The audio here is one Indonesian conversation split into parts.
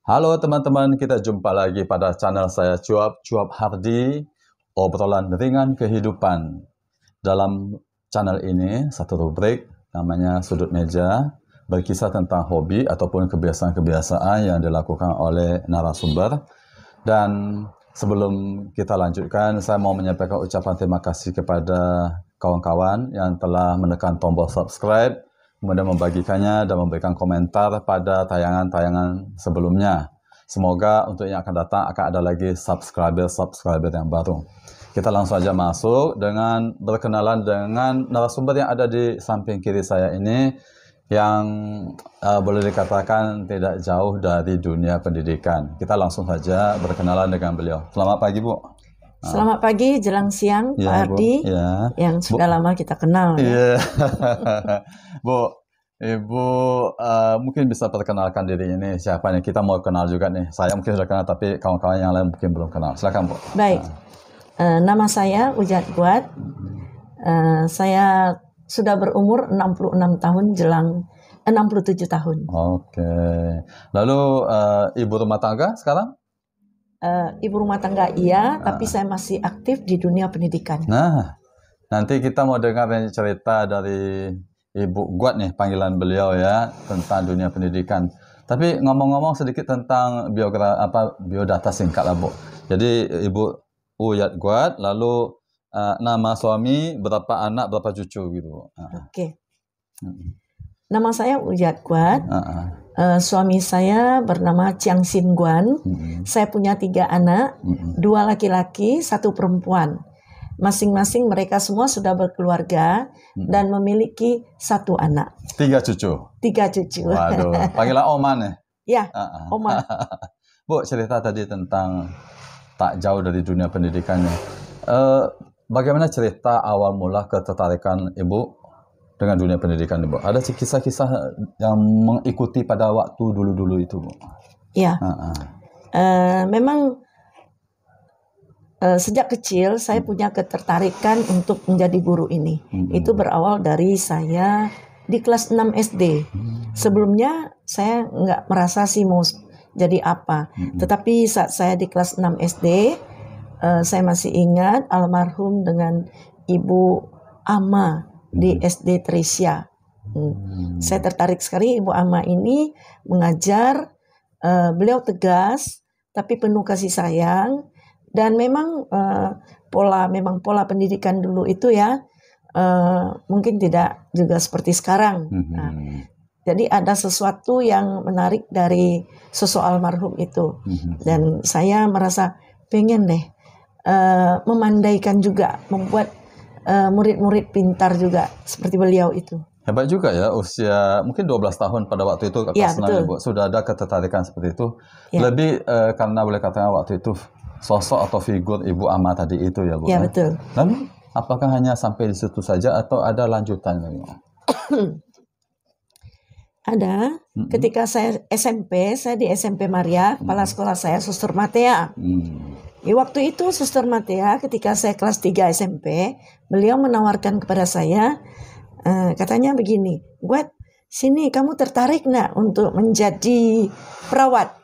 Halo teman-teman, kita jumpa lagi pada channel saya Cuap Hardi, obrolan ringan kehidupan. Dalam channel ini, satu rubrik namanya Sudut Meja, berkisah tentang hobi ataupun kebiasaan-kebiasaan yang dilakukan oleh narasumber. Dan sebelum kita lanjutkan, saya mau menyampaikan ucapan terima kasih kepada kawan-kawan yang telah menekan tombol subscribe, kemudian membagikannya dan memberikan komentar pada tayangan-tayangan sebelumnya. Semoga untuk yang akan datang akan ada lagi subscriber yang baru. Kita langsung saja masuk dengan berkenalan dengan narasumber yang ada di samping kiri saya ini, yang boleh dikatakan tidak jauh dari dunia pendidikan. Kita langsung saja berkenalan dengan beliau. Selamat pagi, Bu. Selamat pagi, jelang siang, Ya, Pak Ardi, ya. yang sudah lama kita kenal. Iya. Bu, Ibu mungkin bisa perkenalkan diri ini siapa nih? Kita mau kenal juga nih. Saya mungkin sudah kenal, tapi kawan-kawan yang lain mungkin belum kenal. Silakan, Bu. Baik, nama saya Ujat Guat. Saya sudah berumur 66 tahun, jelang 67 tahun. Oke. Lalu ibu rumah tangga sekarang? Ibu rumah tangga iya, tapi saya masih aktif di dunia pendidikan. Nah, nanti kita mau dengar cerita dari Ibu Guat nih, panggilan beliau ya, tentang dunia pendidikan. Tapi ngomong-ngomong sedikit tentang biodata singkat lah, Bu. Jadi Ibu Uyat Guat, lalu nama suami, berapa anak, berapa cucu gitu. Oke. Nama saya Ujat Guat. Suami saya bernama Chiang Sin Guan. Saya punya 3 anak, 2 laki-laki, 1 perempuan. Masing-masing mereka semua sudah berkeluarga dan memiliki 1 anak. 3 cucu? 3 cucu. Waduh, panggilan Oman ya? Ya, Oman. Bu, cerita tadi tentang tak jauh dari dunia pendidikannya. Bagaimana cerita awal mula ketertarikan Ibu dengan dunia pendidikan, Ibu? Ada kisah-kisah yang mengikuti pada waktu dulu-dulu itu, Bu? Ya, memang sejak kecil saya punya ketertarikan untuk menjadi guru ini. Itu berawal dari saya di kelas 6 SD. Sebelumnya saya nggak merasa sih mau jadi apa. Tetapi saat saya di kelas 6 SD, saya masih ingat almarhum dengan Ibu Ama di SD Trisya. Saya tertarik sekali Ibu Ama ini mengajar. Beliau tegas tapi penuh kasih sayang, dan memang pola pendidikan dulu itu ya mungkin tidak juga seperti sekarang. Jadi ada sesuatu yang menarik dari sosok almarhum itu, dan saya merasa pengen deh memandaikan juga, membuat murid-murid pintar juga seperti beliau itu. Hebat juga ya, usia mungkin 12 tahun pada waktu itu, Ya, Bu, sudah ada ketertarikan seperti itu. Ya. Lebih karena boleh katakan waktu itu sosok atau figur Ibu Ama tadi itu ya, Bu. Ya, betul. Lalu apakah hanya sampai di situ saja atau ada lanjutannya? Ada. Ketika saya SMP, saya di SMP Maria, kepala sekolah saya Suster Matea. Di waktu itu Suster Matea, ketika saya kelas 3 SMP, beliau menawarkan kepada saya, katanya begini, "Guat, sini kamu tertarik nggak untuk menjadi perawat?"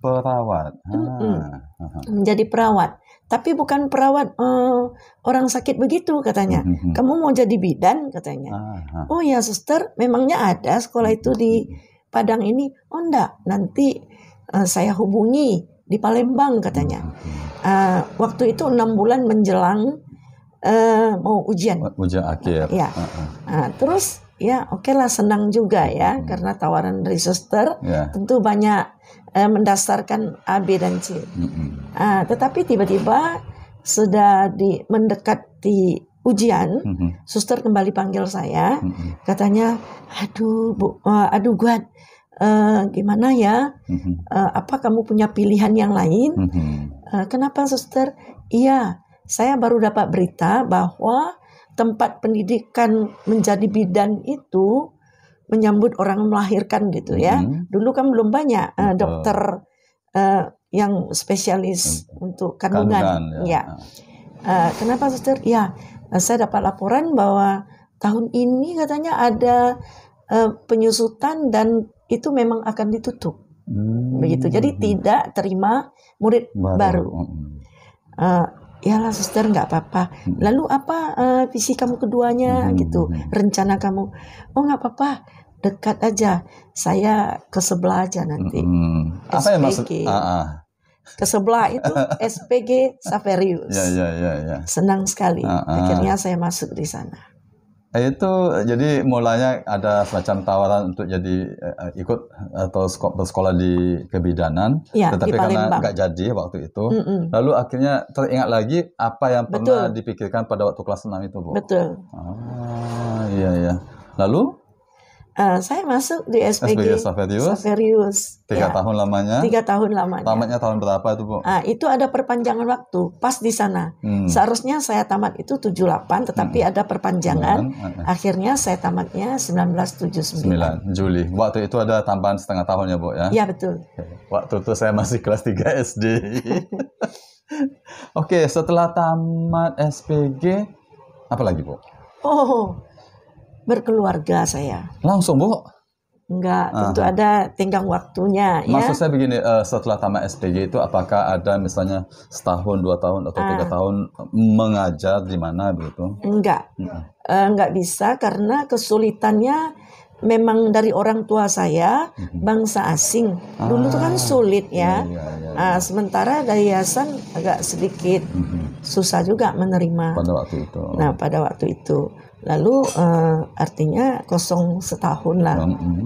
Perawat. Menjadi perawat. Tapi bukan perawat orang sakit begitu, katanya. "Kamu mau jadi bidan?" katanya. "Oh ya suster, memangnya ada sekolah itu di Padang ini?" "Oh enggak, nanti saya hubungi di Palembang," katanya. Waktu itu 6 bulan menjelang mau ujian. Ujian akhir. Ya. Terus ya oke lah, senang juga ya, karena tawaran dari suster tentu banyak mendastarkan A, B, dan C. Tetapi tiba-tiba sudah mendekati ujian, suster kembali panggil saya, katanya, aduh Guat, gimana ya? Apa kamu punya pilihan yang lain? Kenapa suster? Iya, saya baru dapat berita bahwa tempat pendidikan menjadi bidan itu menyambut orang melahirkan gitu ya. Dulu kan belum banyak dokter yang spesialis untuk kandungan. Ya. Kenapa suster? Ya, saya dapat laporan bahwa tahun ini katanya ada penyusutan dan itu memang akan ditutup. Begitu. Jadi tidak terima murid baru. Yalah suster, nggak apa-apa. Lalu apa visi kamu keduanya gitu, rencana kamu? Oh nggak apa-apa, dekat aja. Saya ke sebelah aja nanti. Apa yang maksud? Ke sebelah itu SPG Saverius. Ya. Senang sekali. Akhirnya saya masuk di sana. Itu jadi mulanya ada semacam tawaran untuk jadi ikut atau bersekolah di kebidanan, ya, tetapi karena nggak jadi waktu itu. Lalu akhirnya teringat lagi apa yang pernah dipikirkan pada waktu kelas 6 itu, Bu? Betul. Iya. Lalu? Saya masuk di SPG Saverius. 3 tahun lamanya. 3 tahun lamanya. Tamatnya tahun berapa itu, Bu? Itu ada perpanjangan waktu pas di sana. Seharusnya saya tamat itu 78, tetapi ada perpanjangan. Akhirnya saya tamatnya 1979. Juli. Waktu itu ada tambahan setengah tahun ya, Bu ya? Iya, betul. Waktu itu saya masih kelas 3 SD. Oke, setelah tamat SPG apa lagi, Bu? Berkeluarga saya. Langsung, Bu? Enggak, tentu ada tenggang waktunya. Maksud saya begini, setelah tamat SPG itu apakah ada misalnya setahun, 2 tahun, atau 3 tahun mengajar di mana begitu? Enggak bisa karena kesulitannya memang dari orang tua saya, bangsa asing. Dulu itu kan sulit ya. Sementara dari yayasan agak sedikit susah juga menerima. Pada waktu itu. Nah, pada waktu itu. Lalu artinya kosong setahun lah.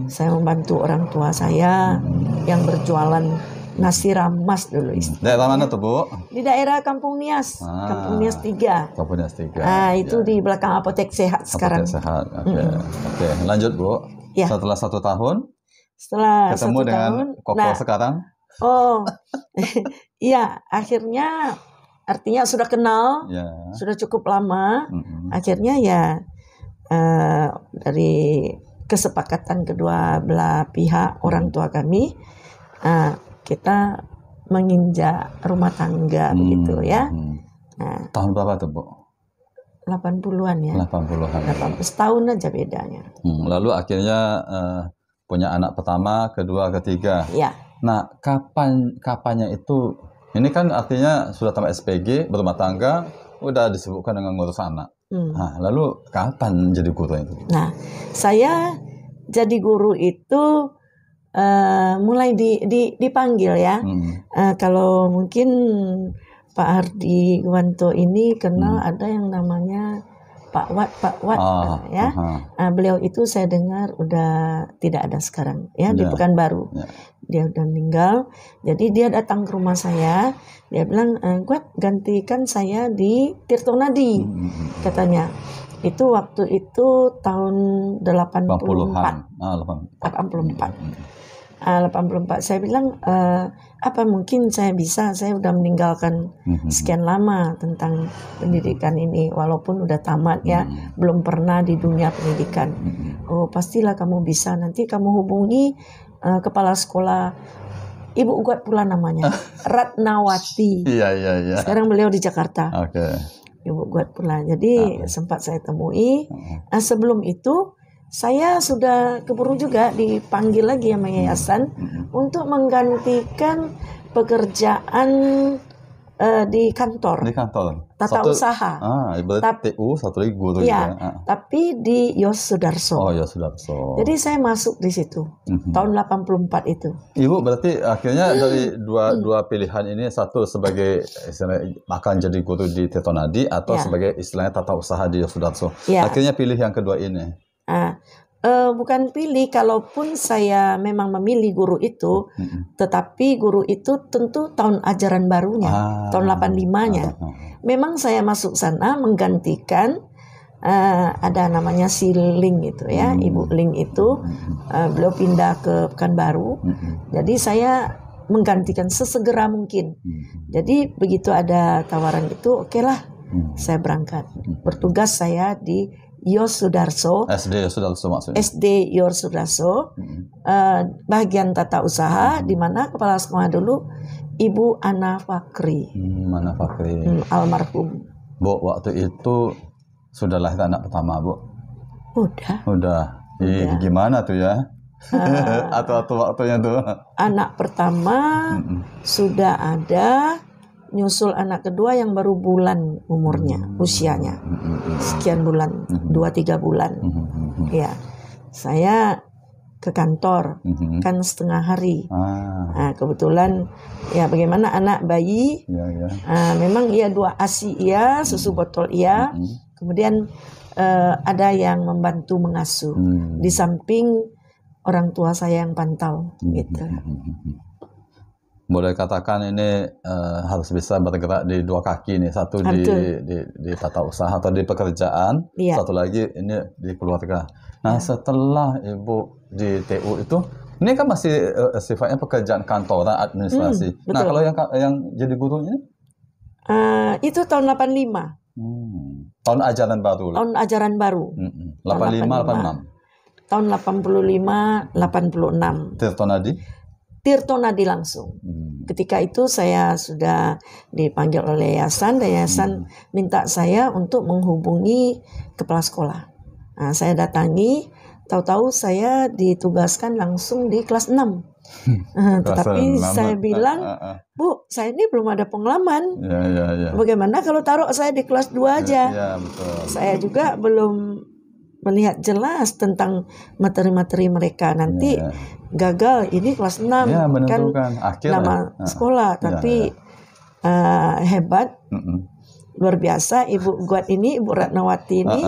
Saya membantu orang tua saya yang berjualan nasi ramas dulu. Daerah mana tuh, Bu? Di daerah Kampung Nias. Kampung Nias 3. Kampung Nias 3. Itu di belakang Apotek Sehat sekarang. Apotek Sehat. Oke. Lanjut, Bu. Ya. Setelah 1 tahun ketemu 1 dengan tahun, Koko sekarang. Iya, akhirnya artinya sudah kenal, sudah cukup lama. Akhirnya ya dari kesepakatan kedua belah pihak orang tua kami, kita menginjak rumah tangga begitu ya. Tahun berapa tuh, Bu? 80-an ya. 80-an. Setahun aja bedanya. Lalu akhirnya punya anak pertama, kedua, ketiga. Ya. Nah, kapannya itu? Ini kan artinya sudah tamat SPG, berumah tangga, udah disibukkan dengan ngurus anak. Nah, lalu kapan jadi guru itu? Nah, saya jadi guru itu mulai dipanggil ya. Kalau mungkin Pak Hardi Wanto ini kenal ada yang namanya Pak Wat ya. Beliau itu saya dengar udah tidak ada sekarang ya di Pekanbaru. Dia udah meninggal. Jadi dia datang ke rumah saya, dia bilang, "Guat, gantikan saya di Tirtonadi." Katanya. Itu waktu itu tahun 84. 84. Saya bilang, apa mungkin saya bisa, saya udah meninggalkan sekian lama tentang pendidikan ini, walaupun udah tamat ya, belum pernah di dunia pendidikan. Oh, pastilah kamu bisa, nanti kamu hubungi kepala sekolah, Ibu Guat pula namanya, Ratnawati. Iya. Sekarang beliau di Jakarta. Ibu Guat pula. Jadi sempat saya temui. Sebelum itu saya sudah keburu juga dipanggil lagi sama yayasan untuk menggantikan pekerjaan di kantor. Tata usaha. TU satu lagi guru ya, tapi di Yos Sudarso. Yos Sudarso. Jadi saya masuk di situ tahun 84 itu. Ibu berarti akhirnya dari dua pilihan ini, satu sebagai akan jadi guru di Tirtonadi atau sebagai istilahnya tata usaha di Yos Sudarso. Akhirnya pilih yang kedua ini. Bukan pilih, kalaupun saya memang memilih guru itu, tetapi guru itu tentu tahun ajaran barunya, tahun 85-nya. Memang saya masuk sana menggantikan, ada namanya si Ling itu ya, Ibu Ling itu, beliau pindah ke Pekanbaru, jadi saya menggantikan sesegera mungkin. Jadi begitu ada tawaran itu, oke lah, saya berangkat. Bertugas saya di Yos Sudarso, SD Yos Sudarso maksudnya. SD Yos Sudarso, bagian tata usaha, di mana kepala sekolah dulu Ibu Ana Fakri. Ana Fakri. Almarhum. Bu, waktu itu sudah lahir anak pertama, Bu? Udah. Gimana tuh ya? Atau waktunya tuh. Anak pertama sudah ada, nyusul anak kedua yang baru bulan umurnya, usianya sekian bulan, 2-3 bulan. Ya, saya ke kantor kan setengah hari. Nah, kebetulan ya bagaimana anak bayi, memang iya 2 ASI iya, susu botol iya, kemudian ada yang membantu mengasuh di samping orang tua saya yang pantau gitu. Boleh katakan ini harus bisa bergerak di 2 kaki nih, satu di tata usaha atau di pekerjaan, satu lagi ini di keluarga. Nah, setelah Ibu di TU itu, ini kan masih sifatnya pekerjaan kantoran, administrasi. Nah, kalau yang jadi guru ini? Itu tahun 85. Tahun ajaran baru. Tahun ajaran baru. 85, 86. Tahun 85, 86. Tirto Nadi? Tirto Nadi langsung. Ketika itu saya sudah dipanggil oleh yayasan, dan yayasan minta saya untuk menghubungi kepala sekolah. Nah, saya datangi, tahu-tahu saya ditugaskan langsung di kelas 6. Tetapi saya bilang, Bu, saya ini belum ada pengalaman. Bagaimana kalau taruh saya di kelas 2 aja? Betul. Saya juga belum melihat jelas tentang materi-materi mereka. Nanti gagal, ini kelas 6 kan nama sekolah, tapi hebat, luar biasa Ibu Guat ini, Ibu Ratnawati ini,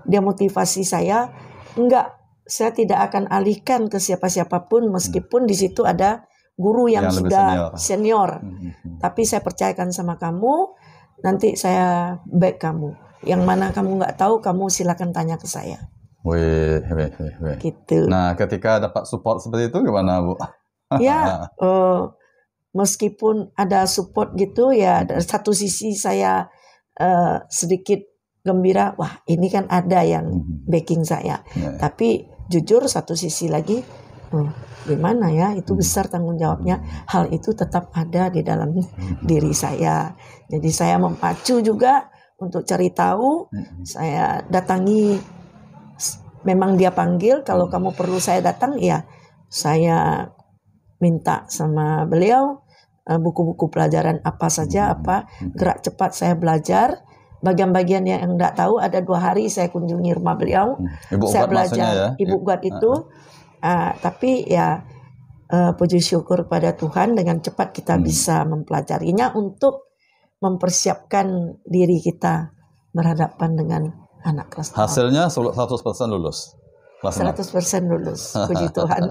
dia motivasi saya, saya tidak akan alihkan ke siapa-siapapun meskipun di situ ada guru yang sudah senior. Tapi saya percayakan sama kamu, nanti saya back kamu. Yang mana kamu nggak tahu, kamu silakan tanya ke saya. Gitu. Nah, ketika dapat support seperti itu gimana, Bu? Ya, meskipun ada support gitu ya, dari satu sisi saya sedikit gembira, wah ini kan ada yang backing saya. Tapi jujur satu sisi lagi, gimana ya, itu besar tanggung jawabnya. Hal itu tetap ada di dalam diri saya. Jadi saya memacu juga untuk cari tahu. Saya datangi, memang dia panggil, kalau kamu perlu saya datang, ya saya minta sama beliau buku-buku pelajaran apa saja, apa gerak cepat saya belajar. Bagian-bagian yang enggak tahu, ada 2 hari saya kunjungi rumah beliau, saya belajar Ibu Guat itu. Tapi ya puji syukur pada Tuhan, dengan cepat kita bisa mempelajarinya untuk mempersiapkan diri kita berhadapan dengan anak kelas 6. Hasilnya 100% lulus. 100% lulus, puji Tuhan.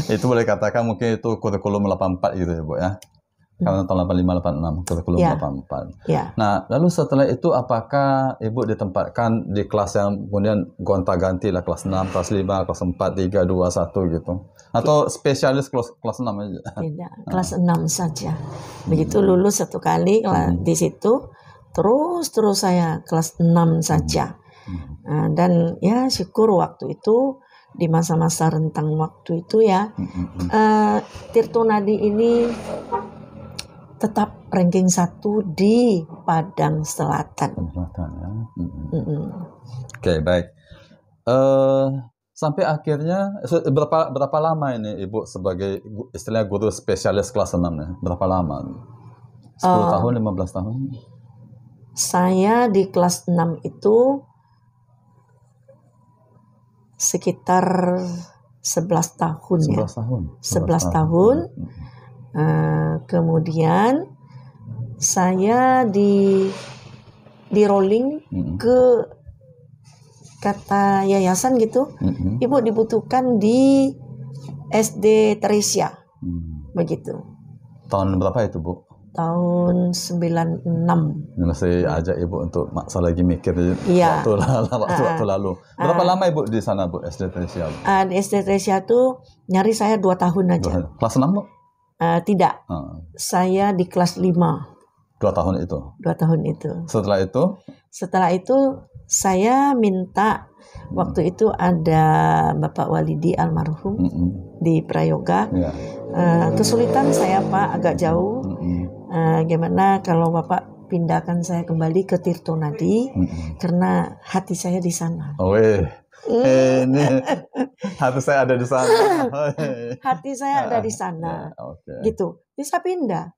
Itu boleh katakan mungkin itu kurikulum 84 gitu ya, Bu ya. Karena tahun 85, 86, kurikulum 84. Nah, lalu setelah itu apakah Ibu ditempatkan di kelas yang kemudian gonta-ganti lah, kelas 6, kelas 5, kelas 4, 3, 2, 1 gitu? Atau spesialis kelas 6 aja? Tidak, kelas 6 saja. Begitu lulus 1 kali di situ, terus saya kelas 6 saja. Dan ya syukur waktu itu, di masa-masa rentang waktu itu ya, Tirto Nadi ini tetap ranking 1 di Padang Selatan. Oke, baik. Sampai akhirnya berapa lama ini Ibu sebagai istilahnya guru spesialis kelas 6 ya? Berapa lama? 10 tahun, 15 tahun? Saya di kelas 6 itu sekitar 11 tahun 11 tahun. Kemudian saya di rolling ke kata yayasan gitu, Ibu dibutuhkan di SD Teresia. Begitu. Tahun berapa itu, Bu? Tahun 96. Masih ajak Ibu untuk maksa lagi mikir waktu lalu. Berapa lama Ibu di sana, Bu, SD Teresia? Di SD Teresia tuh nyari saya 2 tahun aja. Kelas 6, Bu? Tidak. Saya di kelas 5. 2 tahun itu? 2 tahun itu. Setelah itu? Setelah itu saya minta, waktu itu ada Bapak Walidi almarhum di Prayoga. Kesulitan saya, Pak, agak jauh. Gimana kalau Bapak pindahkan saya kembali ke Tirto Nadi, karena hati saya di sana. Ini hati saya ada di sana. Hati saya ada di sana. Oke. Gitu. Bisa pindah.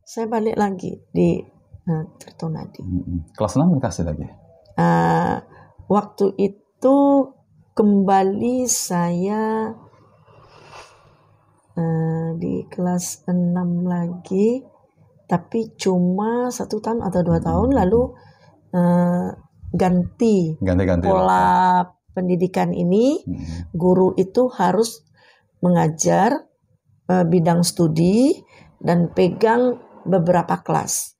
Saya balik lagi di Tirtonadi. Kelas 6 dikasih lagi? Waktu itu kembali saya di kelas 6 lagi, tapi cuma 1 tahun atau 2 tahun, lalu ganti pola pendidikan ini. Guru itu harus mengajar bidang studi dan pegang beberapa kelas.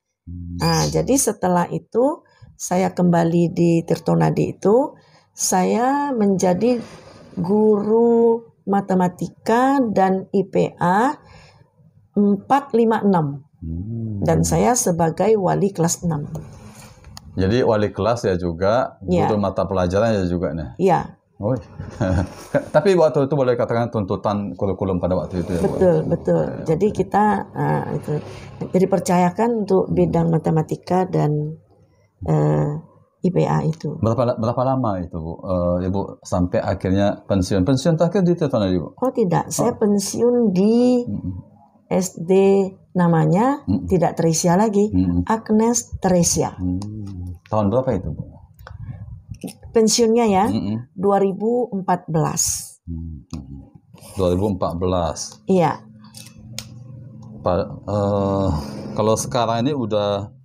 Nah, jadi setelah itu saya kembali di Tirtonadi itu, saya menjadi guru matematika dan IPA 4, 5, 6. Dan saya sebagai wali kelas 6. Jadi wali kelas ya juga, guru mata pelajaran ya juga nih. Iya. Oh. Tapi waktu itu boleh katakan tuntutan kurikulum pada waktu itu ya. Betul. Jadi kita jadi percayakan untuk bidang matematika dan IPA itu. Berapa lama itu Bu? Ibu sampai akhirnya pensiun terakhir di Tirtonadi Bu? Oh tidak, saya pensiun di SD namanya tidak Teresia lagi, Agnes Teresia. Tahun berapa itu Bu? Pensiunnya ya 2014. 2014. Iya. Kalau sekarang ini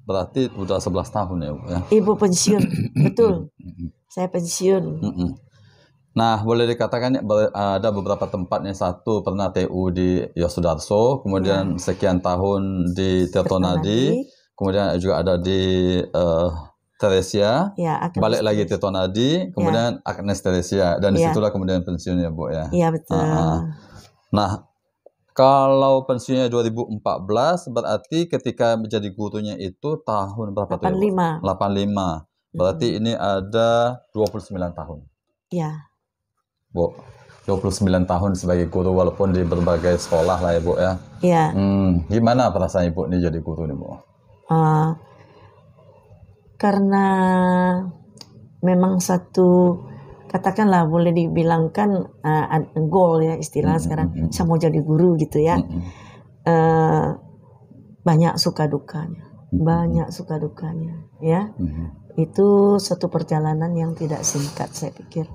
berarti udah 11 tahun ya Bu ya? Ibu pensiun, betul. Saya pensiun. Nah, boleh dikatakan ada beberapa tempatnya. Satu pernah TU di Yosudarso, kemudian sekian tahun di Tirtonadi, kemudian juga ada di Teresia, balik lagi Tirtonadi, kemudian Agnes Teresia, dan disitulah kemudian pensiun ya Bu ya. Iya betul. Nah, kalau pensiunnya 2014, berarti ketika menjadi gurunya itu tahun berapa? 85. 85. Berarti ini ada 29 tahun. Iya. Bu, 29 tahun sebagai guru walaupun di berbagai sekolah lah ya Bu ya. Iya. Gimana perasaan Ibu nih jadi guru nih Bu? Karena memang satu, katakanlah boleh dibilangkan goal ya istilah sekarang, saya mau jadi guru gitu ya. Banyak suka dukanya ya. Itu satu perjalanan yang tidak singkat saya pikir.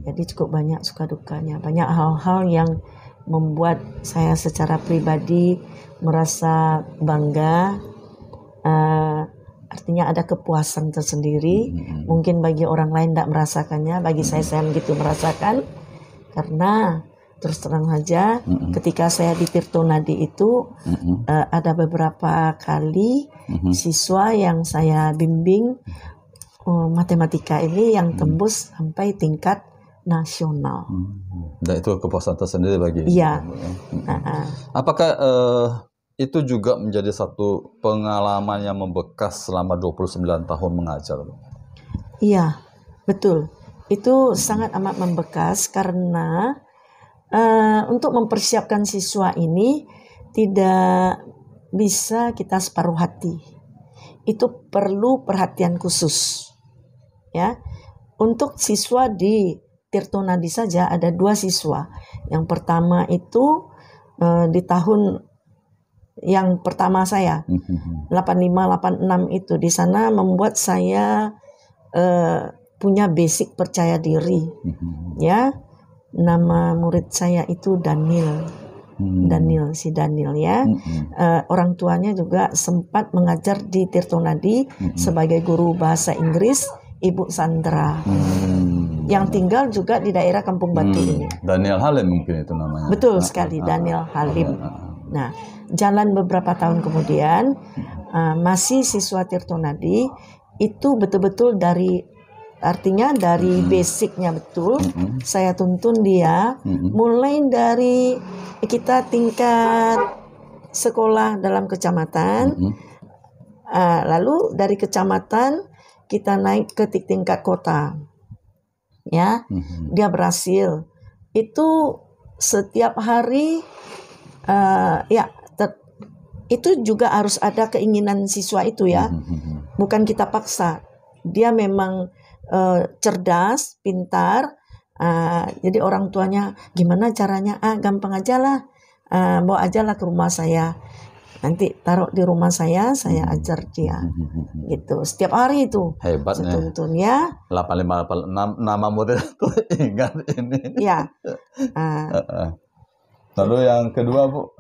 Jadi cukup banyak suka dukanya, banyak hal-hal yang membuat saya secara pribadi merasa bangga. Artinya ada kepuasan tersendiri. Mungkin bagi orang lain tidak merasakannya, bagi saya begitu merasakan. Karena terus terang saja, ketika saya di Tirtonadi itu ada beberapa kali siswa yang saya bimbing matematika ini yang tembus sampai tingkat nasional. Dan itu kepuasan tersendiri bagi. Iya. Apakah itu juga menjadi satu pengalaman yang membekas selama 29 tahun mengajar? Iya, betul. Itu sangat amat membekas karena untuk mempersiapkan siswa ini tidak bisa kita separuh hati. Itu perlu perhatian khusus. Ya. Untuk siswa di Tirtonadi saja ada 2 siswa. Yang pertama itu di tahun yang pertama saya 85-86 itu, di sana membuat saya punya basic percaya diri. Ya, nama murid saya itu Daniel ya. Orang tuanya juga sempat mengajar di Tirtonadi sebagai guru bahasa Inggris, Ibu Sandra. Yang tinggal juga di daerah Kampung Batu ini. Daniel Halim mungkin itu namanya. Betul sekali, Daniel Halim. Nah, jalan beberapa tahun kemudian, masih siswa Tirtonadi itu betul-betul artinya dari basicnya betul. Saya tuntun dia mulai dari kita tingkat sekolah dalam kecamatan, lalu dari kecamatan kita naik ke tingkat kota. Ya, dia berhasil. Itu setiap hari itu juga harus ada keinginan siswa itu ya. Bukan kita paksa. Dia memang cerdas, pintar. Jadi orang tuanya gimana caranya? Gampang aja lah, bawa aja lah ke rumah saya. Nanti taruh di rumah saya ajar dia. Gitu. Setiap hari itu. Hebat nih. Setuntun ya. 8586 nama murid tuh ingat ini. Ya. Lalu yang kedua, Bu?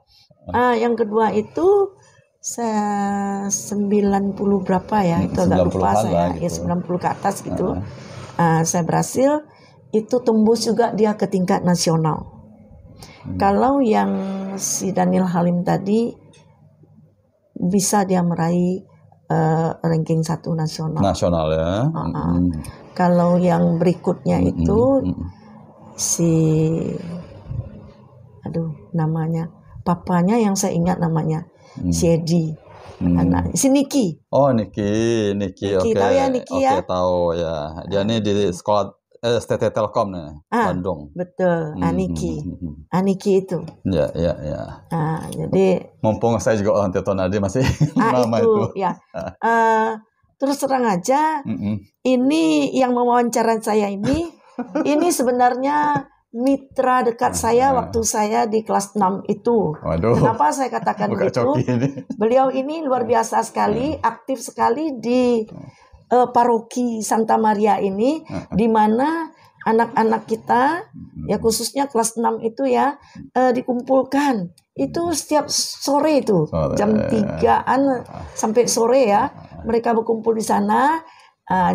Yang kedua itu saya 90 berapa ya? Itu agak lupa saya. Gitu. Ya 90 ke atas gitu. Saya berhasil itu tembus juga dia ke tingkat nasional. Kalau yang si Daniel Halim tadi bisa dia meraih ranking 1 nasional. Nasional ya. Kalau yang berikutnya itu si namanya papanya yang saya ingat namanya si Edi. Si Niki. Oh, Niki, oke. Tahu ya Niki ya? Oke, tahu ya. Dia ini di sekolah STT Telkom nih, Bandung. Betul, Niki. Niki itu. Ya. Jadi mumpung saya juga orang Tirtonadi masih nama itu. Ya. Terus terang aja, ini yang mewawancara saya ini sebenarnya mitra dekat saya waktu saya di kelas 6 itu. Waduh. Kenapa saya katakan begitu? Beliau ini luar biasa sekali, aktif sekali di paroki Santa Maria ini, di mana anak-anak kita, ya khususnya kelas 6 itu ya, dikumpulkan. Itu setiap sore itu, jam 3-an sampai sore ya, mereka berkumpul di sana.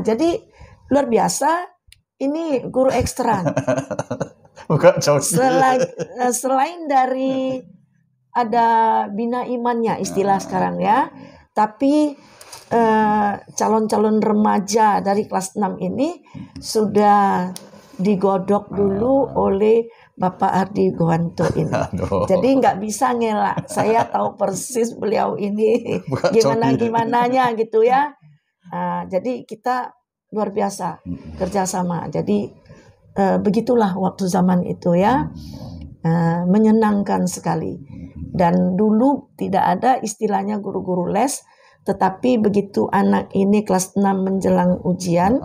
Jadi luar biasa, ini guru ekstra. Selain dari ada bina imannya istilah sekarang ya, tapi calon-calon remaja dari kelas 6 ini sudah digodok dulu oleh Bapak Ardi Gowanto ini. Jadi nggak bisa ngelak. Saya tahu persis beliau ini gimana-gimananya gitu ya. Jadi kita luar biasa kerjasama. Jadi begitulah waktu zaman itu ya. Menyenangkan sekali. Dan dulu tidak ada istilahnya guru-guru les. Tetapi begitu anak ini kelas 6 menjelang ujian,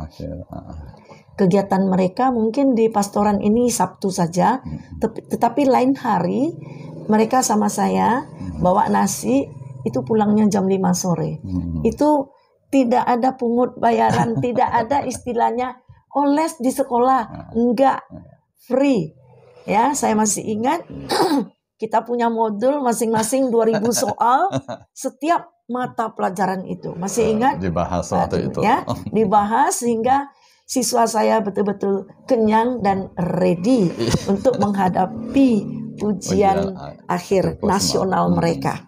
kegiatan mereka mungkin di pastoran ini Sabtu saja, tetapi lain hari mereka sama saya bawa nasi, itu pulangnya jam 5 sore. Itu tidak ada pungut bayaran, tidak ada istilahnya les di sekolah, enggak, free. Ya, saya masih ingat kita punya modul masing-masing 2000 soal setiap mata pelajaran itu. Masih ingat? Dibahas waktu itu. Ya, dibahas sehingga siswa saya betul-betul kenyang dan ready untuk menghadapi ujian akhir nasional mereka.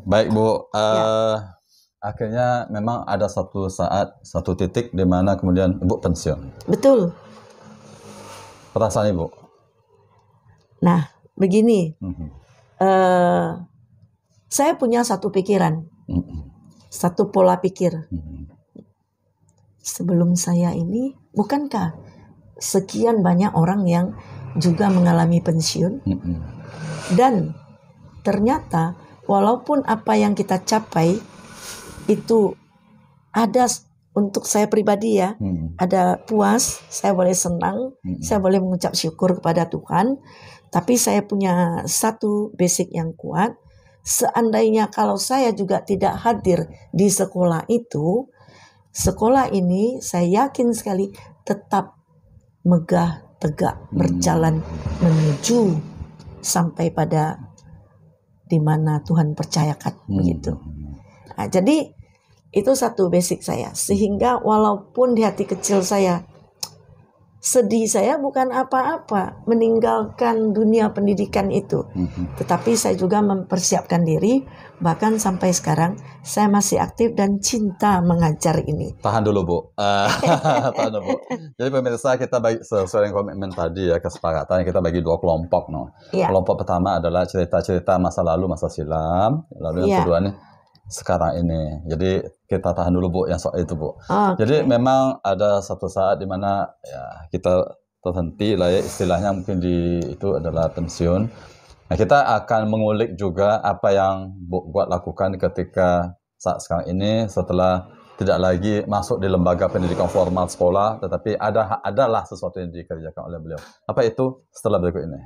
Baik, Bu. Akhirnya memang ada satu saat, satu titik di mana kemudian Ibu pensiun. Betul. Perasaan Ibu? Nah, begini. Saya punya satu pikiran, satu pola pikir. Sebelum saya ini, bukankah sekian banyak orang yang juga mengalami pensiun? Dan ternyata walaupun apa yang kita capai itu ada, untuk saya pribadi ya, ada puas, saya boleh senang, saya boleh mengucap syukur kepada Tuhan. Tapi saya punya satu basic yang kuat. Seandainya kalau saya juga tidak hadir di sekolah itu, sekolah ini saya yakin sekali tetap megah, tegak, berjalan menuju sampai pada di mana Tuhan percayakan begitu. Nah, jadi itu satu basic saya. Sehingga walaupun di hati kecil saya sedih, saya bukan apa-apa meninggalkan dunia pendidikan itu. Tetapi saya juga mempersiapkan diri, bahkan sampai sekarang saya masih aktif dan cinta mengajar ini. Tahan dulu, Bu. Tahan dulu, Bu. Jadi pemirsa, kita bagi sesuai dengan komitmen tadi ya, kesepakatan kita bagi 2 kelompok. Kelompok pertama adalah cerita-cerita masa lalu, masa silam. Lalu yang kedua nih sekarang ini. Jadi kita tahan dulu, Bu, yang soal itu, Bu. Jadi memang ada satu saat di mana ya kita terhenti lah ya, istilahnya mungkin itu adalah pensiun. Nah, kita akan mengulik juga apa yang Bu buat lakukan ketika saat sekarang ini setelah tidak lagi masuk di lembaga pendidikan formal sekolah, tetapi adalah sesuatu yang dikerjakan oleh beliau. Apa itu? Setelah berikut ini.